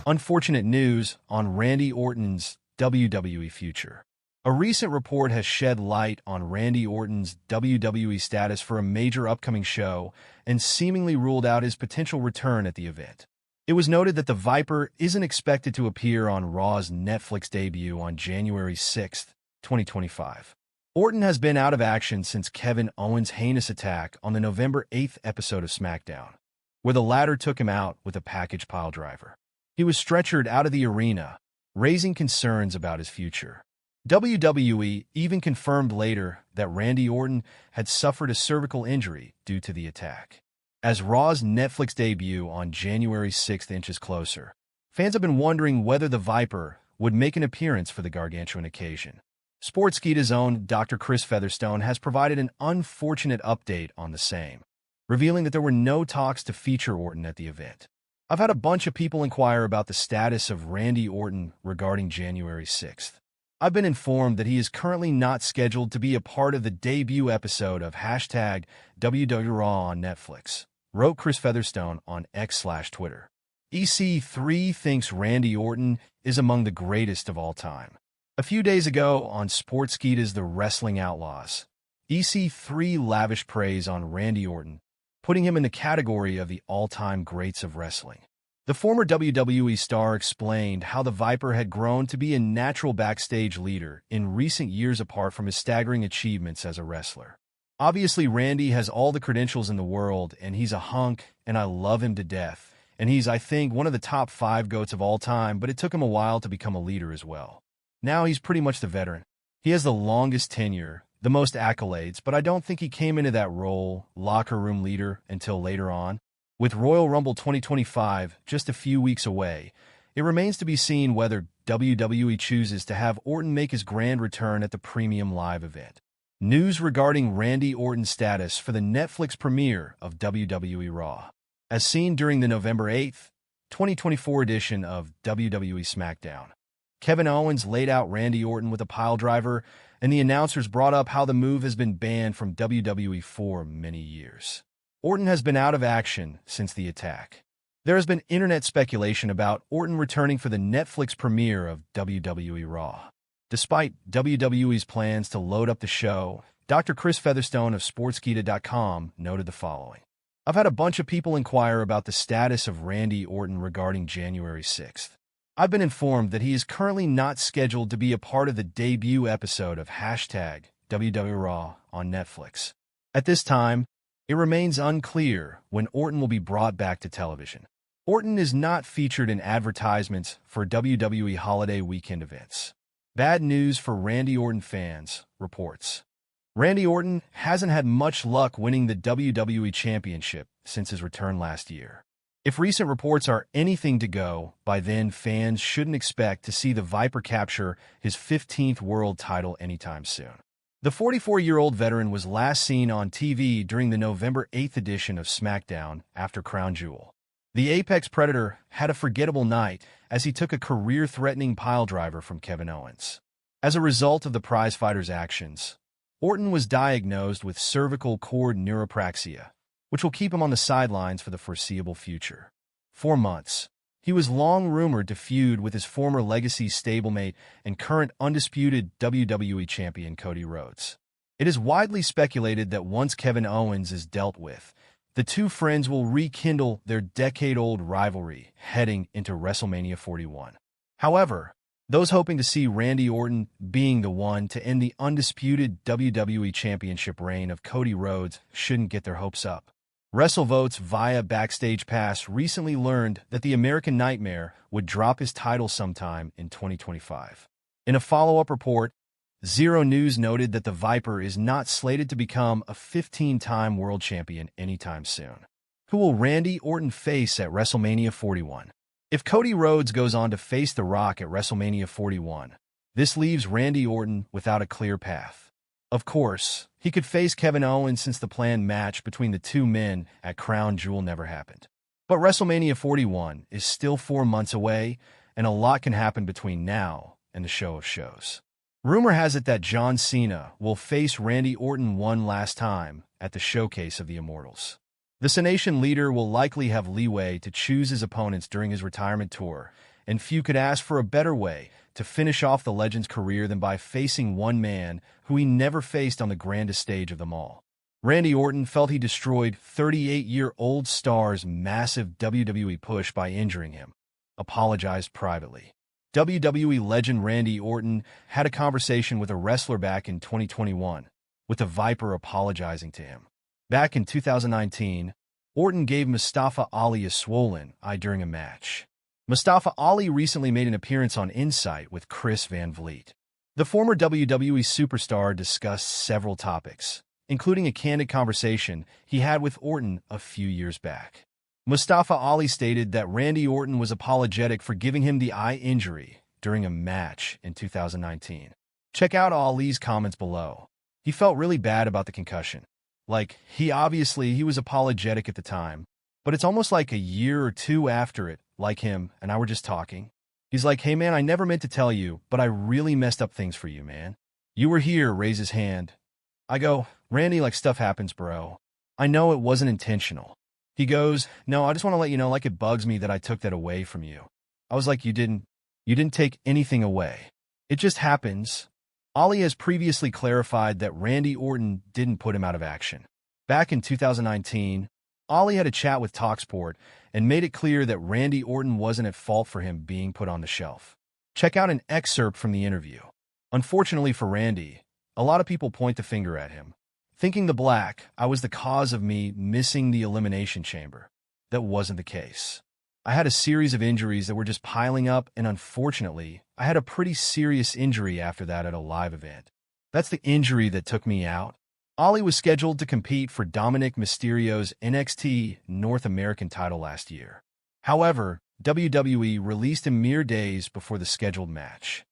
Unfortunate news on Randy Orton's WWE future. A recent report has shed light on Randy Orton's WWE status for a major upcoming show and seemingly ruled out his potential return at the event. It was noted that the Viper isn't expected to appear on Raw's Netflix debut on January 6, 2025. Orton has been out of action since Kevin Owens' heinous attack on the November 8th episode of SmackDown, where the latter took him out with a package piledriver. He was stretchered out of the arena, raising concerns about his future. WWE even confirmed later that Randy Orton had suffered a cervical injury due to the attack. As Raw's Netflix debut on January 6th inches closer, fans have been wondering whether the Viper would make an appearance for the gargantuan occasion. Sportskeeda's own Dr. Chris Featherstone has provided an unfortunate update on the same, revealing that there were no talks to feature Orton at the event. I've had a bunch of people inquire about the status of Randy Orton regarding January 6th. I've been informed that he is currently not scheduled to be a part of the debut episode of #WWE Raw on Netflix, wrote Chris Featherstone on X/Twitter. EC3 thinks Randy Orton is among the greatest of all time. A few days ago on Sportskeeda's The Wrestling Outlaws, EC3 lavished praise on Randy Orton, putting him in the category of the all-time greats of wrestling. The former WWE star explained how the Viper had grown to be a natural backstage leader in recent years apart from his staggering achievements as a wrestler. Obviously, Randy has all the credentials in the world, and he's a hunk, and I love him to death. And he's, I think, one of the top 5 GOATs of all time, but it took him a while to become a leader as well. Now he's pretty much the veteran. He has the longest tenure, the most accolades, but I don't think he came into that role, locker room leader, until later on. With Royal Rumble 2025 just a few weeks away, it remains to be seen whether WWE chooses to have Orton make his grand return at the Premium Live event. News regarding Randy Orton's status for the Netflix premiere of WWE Raw. As seen during the November 8th, 2024 edition of WWE SmackDown, Kevin Owens laid out Randy Orton with a piledriver, and the announcers brought up how the move has been banned from WWE for many years. Orton has been out of action since the attack. There has been internet speculation about Orton returning for the Netflix premiere of WWE Raw. Despite WWE's plans to load up the show, Dr. Chris Featherstone of Sportskeeda.com noted the following. I've had a bunch of people inquire about the status of Randy Orton regarding January 6th. I've been informed that he is currently not scheduled to be a part of the debut episode of #WWE Raw on Netflix. At this time, it remains unclear when Orton will be brought back to television. Orton is not featured in advertisements for WWE holiday weekend events. Bad news for Randy Orton fans, reports. Randy Orton hasn't had much luck winning the WWE Championship since his return last year. If recent reports are anything to go, by then fans shouldn't expect to see the Viper capture his 15th world title anytime soon. The 44-year-old veteran was last seen on TV during the November 8th edition of SmackDown after Crown Jewel. The Apex Predator had a forgettable night as he took a career-threatening piledriver from Kevin Owens. As a result of the prizefighter's actions, Orton was diagnosed with cervical cord neuropraxia, which will keep him on the sidelines for the foreseeable future. 4 months. He was long rumored to feud with his former Legacy stablemate and current undisputed WWE champion Cody Rhodes. It is widely speculated that once Kevin Owens is dealt with, the two friends will rekindle their decade-old rivalry heading into WrestleMania 41. However, those hoping to see Randy Orton being the one to end the undisputed WWE Championship reign of Cody Rhodes shouldn't get their hopes up. WrestleVotes via Backstage Pass recently learned that the American Nightmare would drop his title sometime in 2025. In a follow-up report, Zero News noted that the Viper is not slated to become a 15-time world champion anytime soon. Who will Randy Orton face at WrestleMania 41? If Cody Rhodes goes on to face The Rock at WrestleMania 41, this leaves Randy Orton without a clear path. Of course, he could face Kevin Owens since the planned match between the two men at Crown Jewel never happened. But WrestleMania 41 is still 4 months away, and a lot can happen between now and the show of shows. Rumor has it that John Cena will face Randy Orton one last time at the Showcase of the Immortals. The Cenation leader will likely have leeway to choose his opponents during his retirement tour, and few could ask for a better way to finish off the legend's career than by facing one man who he never faced on the grandest stage of them all. Randy Orton felt he destroyed 38-year-old star's massive WWE push by injuring him, apologized privately. WWE legend Randy Orton had a conversation with a wrestler back in 2021, with the Viper apologizing to him. Back in 2019, Orton gave Mustafa Ali a swollen eye during a match. Mustafa Ali recently made an appearance on Insight with Chris Van Vliet. The former WWE superstar discussed several topics, including a candid conversation he had with Orton a few years back. Mustafa Ali stated that Randy Orton was apologetic for giving him the eye injury during a match in 2019. Check out Ali's comments below. He felt really bad about the concussion. Like, he was apologetic at the time, but it's almost like a year or two after it, like him and I were just talking. He's like, hey man, I never meant to tell you, but I really messed up things for you, man. You were here, raise his hand. I go, Randy, like stuff happens, bro. I know it wasn't intentional. He goes, no, I just want to let you know, like it bugs me that I took that away from you. I was like, you didn't take anything away. It just happens. Ali has previously clarified that Randy Orton didn't put him out of action. Back in 2019, Ali had a chat with TalkSport and made it clear that Randy Orton wasn't at fault for him being put on the shelf. Check out an excerpt from the interview. Unfortunately for Randy, a lot of people point the finger at him, thinking the Black, I was the cause of me missing the Elimination Chamber. That wasn't the case. I had a series of injuries that were just piling up, and unfortunately, I had a pretty serious injury after that at a live event. That's the injury that took me out. Ali was scheduled to compete for Dominic Mysterio's NXT North American title last year. However, WWE released him mere days before the scheduled match.